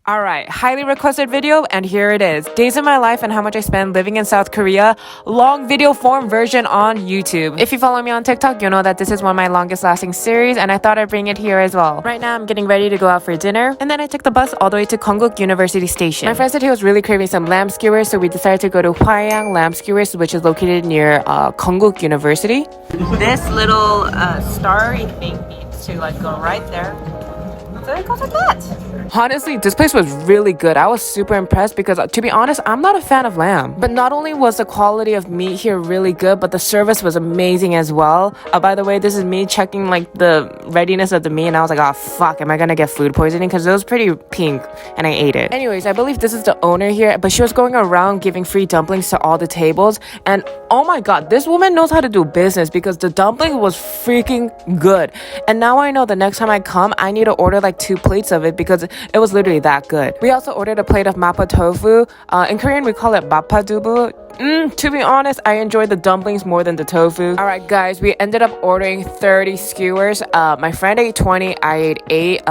Alright, highly requested video, and here it is. Days of my life and how much I spent living in South Korea. Long video form version on YouTube. If you follow me on TikTok, you'll know that this is one of my longest lasting series, and I thought I'd bring it here as well. Right now, I'm getting ready to go out for dinner, and then I took the bus all the way to Konkuk University Station. My friend said he was really craving some lamb skewers, so we decided to go to Hwayang Lamb Skewers, which is located near Konkuk University. This little starry thing needs to go right there. So it goes like that. Honestly, this place was really good. I was super impressed because, to be honest, I'm not a fan of lamb. But not only was the quality of meat here really good, but the service was amazing as well. By the way, this is me checking the readiness of the meat, and I was like, oh fuck, am I gonna get food poisoning? Because it was pretty pink, and I ate it. Anyways, I believe this is the owner here, but she was going around giving free dumplings to all the tables, and oh my god, this woman knows how to do business because the dumpling was freaking good. And now I know the next time I come, I need to order 2 plates of it because it was literally that good. We also ordered a plate of mappa tofu. In Korean, we call it bappadubu. To be honest, I enjoyed the dumplings more than the tofu. Alright guys, we ended up ordering 30 skewers. My friend ate 20, I ate 8.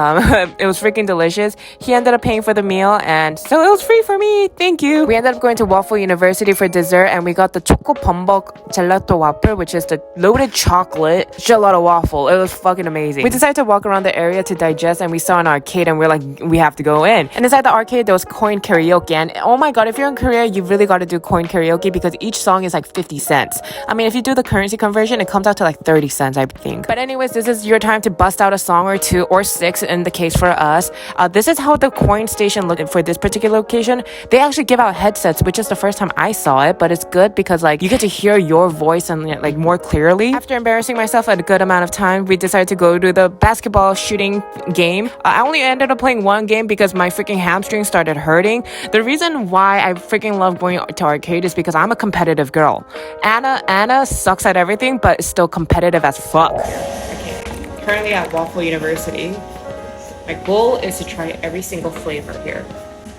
It was freaking delicious. He ended up paying for the meal, and so it was free for me. Thank you. We ended up going to Waffle University for dessert, and we got the choco bombok gelato waffle, which is the loaded chocolate gelato waffle. It was fucking amazing. We decided to walk around the area to digest, and we saw an arcade, and we're like, we have to go in. And inside the arcade, there was coin karaoke, and oh my god, if you're in Korea, you really got to do coin karaoke because each song is 50 cents. I mean, if you do the currency conversion, it comes out to 30 cents, I think. But anyways, this is your time to bust out a song or 2 or 6 in the case for us. This is how the coin station looked for this particular location. They actually give out headsets, which is the first time I saw it, but it's good because you get to hear your voice and more clearly. After embarrassing myself at a good amount of time, we decided to go to the basketball shooting game. I only ended up playing 1 game because my freaking hamstring started hurting. The reason why I freaking love going to arcade is because I'm a competitive girl. Anna sucks at everything, but is still competitive as fuck. Okay, currently at Waffle University. My goal is to try every single flavor here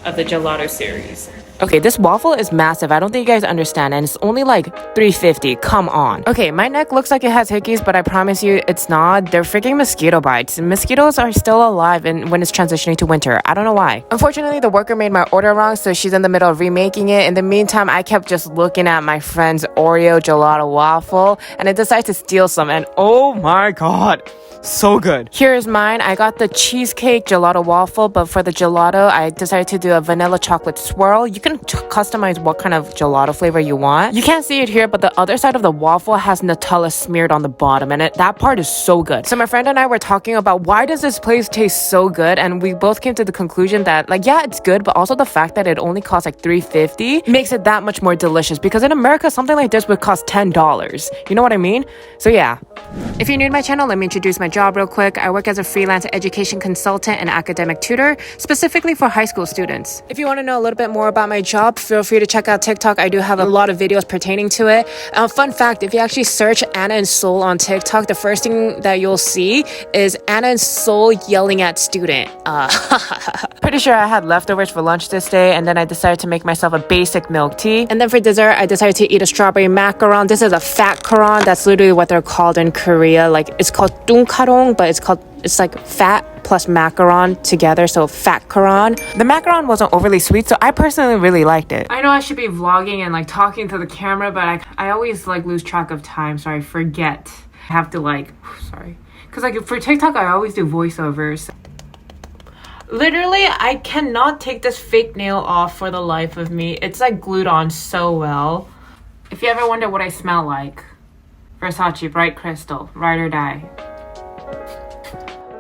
of the gelato series. Okay, this waffle is massive. I don't think you guys understand, and it's only $3.50. Come on. Okay, my neck looks like it has hickeys, but I promise you it's not. They're freaking mosquito bites. Mosquitoes are still alive when it's transitioning to winter. I don't know why. Unfortunately, the worker made my order wrong, so she's in the middle of remaking it. In the meantime, I kept just looking at my friend's Oreo gelato waffle, and I decided to steal some, and oh my god, so good. Here is mine. I got the cheesecake gelato waffle, but for the gelato, I decided to do a vanilla chocolate swirl. You can customize what kind of gelato flavor you want. You can't see it here, but the other side of the waffle has Nutella smeared on the bottom, and that part is so good. So my friend and I were talking about why does this place taste so good, and we both came to the conclusion that yeah, it's good, but also the fact that it only costs $3.50 makes it that much more delicious, because in America something like this would cost $10. You know what I mean? So yeah. If you're new to my channel, let me introduce my job real quick. I work as a freelance education consultant and academic tutor, specifically for high school students. If you want to know a little bit more about my job, feel free to check out TikTok. I do have a lot of videos pertaining to it. Fun fact, if you actually search annainseoul on TikTok, the first thing that you'll see is annainseoul yelling at student. Pretty sure I had leftovers for lunch this day, and then I decided to make myself a basic milk tea. And then for dessert, I decided to eat a strawberry macaron. This is a fat caron. That's literally what they're called in Korea. It's called 뚱카롱, but it's fat plus macaron together, so fat caron. The macaron wasn't overly sweet, so I personally really liked it. I know I should be vlogging and talking to the camera, but I always lose track of time, so I forget. I have to sorry. Because for TikTok, I always do voiceovers. Literally, I cannot take this fake nail off for the life of me. It's glued on so well. If you ever wonder what I smell like, Versace Bright Crystal, ride or die.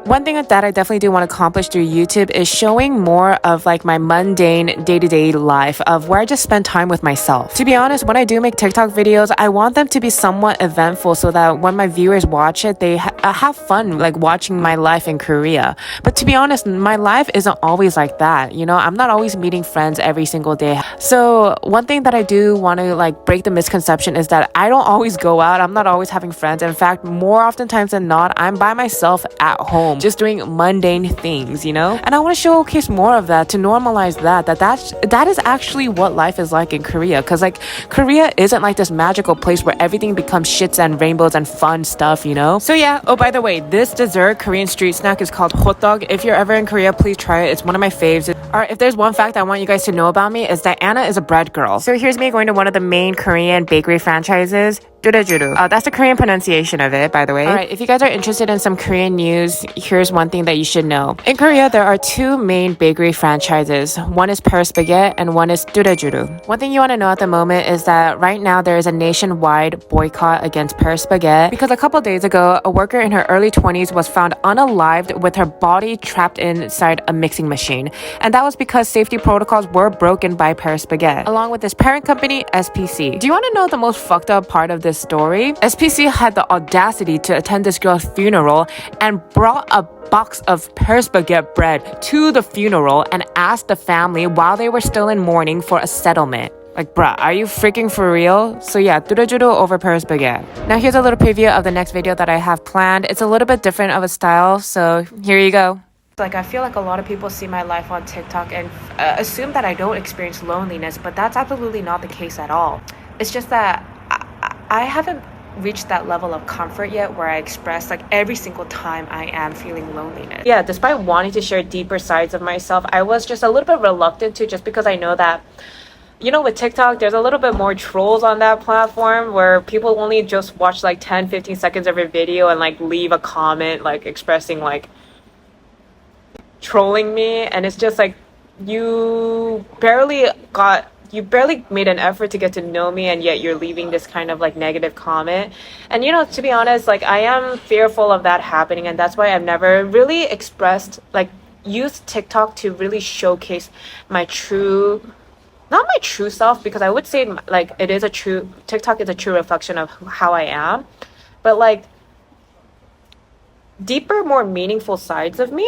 One thing that I definitely do want to accomplish through YouTube is showing more of my mundane day-to-day life of where I just spend time with myself. To be honest, when I do make TikTok videos, I want them to be somewhat eventful so that when my viewers watch it, they have fun watching my life in Korea. But to be honest, my life isn't always like that. You know, I'm not always meeting friends every single day. So one thing that I do want to break the misconception is that I don't always go out. I'm not always having friends. In fact, more oftentimes than not, I'm by myself at home just doing mundane things, you know? And I want to showcase more of that to normalize that is actually what life is like in Korea. Because like Korea isn't like this magical place where everything becomes shits and rainbows and fun stuff, you know? So yeah, oh by the way, this dessert Korean street snack is called hotdog. If you're ever in Korea, please try it. It's one of my faves. Alright, if there's one fact I want you guys to know about me is that Anna is a bread girl. So here's me going to one of the main Korean bakery franchises. That's the Korean pronunciation of it, by the way. Alright, if you guys are interested in some Korean news, here's one thing that you should know. In Korea, there are two main bakery franchises. One is Paris Baguette and one is Durejuru. One thing you want to know at the moment is that right now there is a nationwide boycott against Paris Baguette because a couple days ago, a worker in her early 20s was found unalived with her body trapped inside a mixing machine. And that was because safety protocols were broken by Paris Baguette, along with this parent company, SPC. Do you want to know the most fucked up part of this story? SPC had the audacity to attend this girl's funeral and brought a box of Paris Baguette bread to the funeral and asked the family while they were still in mourning for a settlement. Like, bruh, are you freaking for real? So yeah, Durejuru over Paris Baguette. Now here's a little preview of the next video that I have planned. It's a little bit different of a style, so here you go. Like, I feel like a lot of people see my life on TikTok and assume that I don't experience loneliness, but that's absolutely not the case at all. It's just that I haven't reached that level of comfort yet where I express like every single time I am feeling loneliness. Yeah, despite wanting to share deeper sides of myself, I was just a little bit reluctant to, just because I know that, you know, with TikTok, there's a little bit more trolls on that platform where people only just watch like 10-15 seconds of your video and like leave a comment like expressing like trolling me, and it's just like you barely made an effort to get to know me, and yet you're leaving this kind of like negative comment. And you know, to be honest, like I am fearful of that happening, and that's why I've never really used TikTok to really showcase my true, not my true self, because I would say like TikTok is a true reflection of how I am, but like deeper, more meaningful sides of me,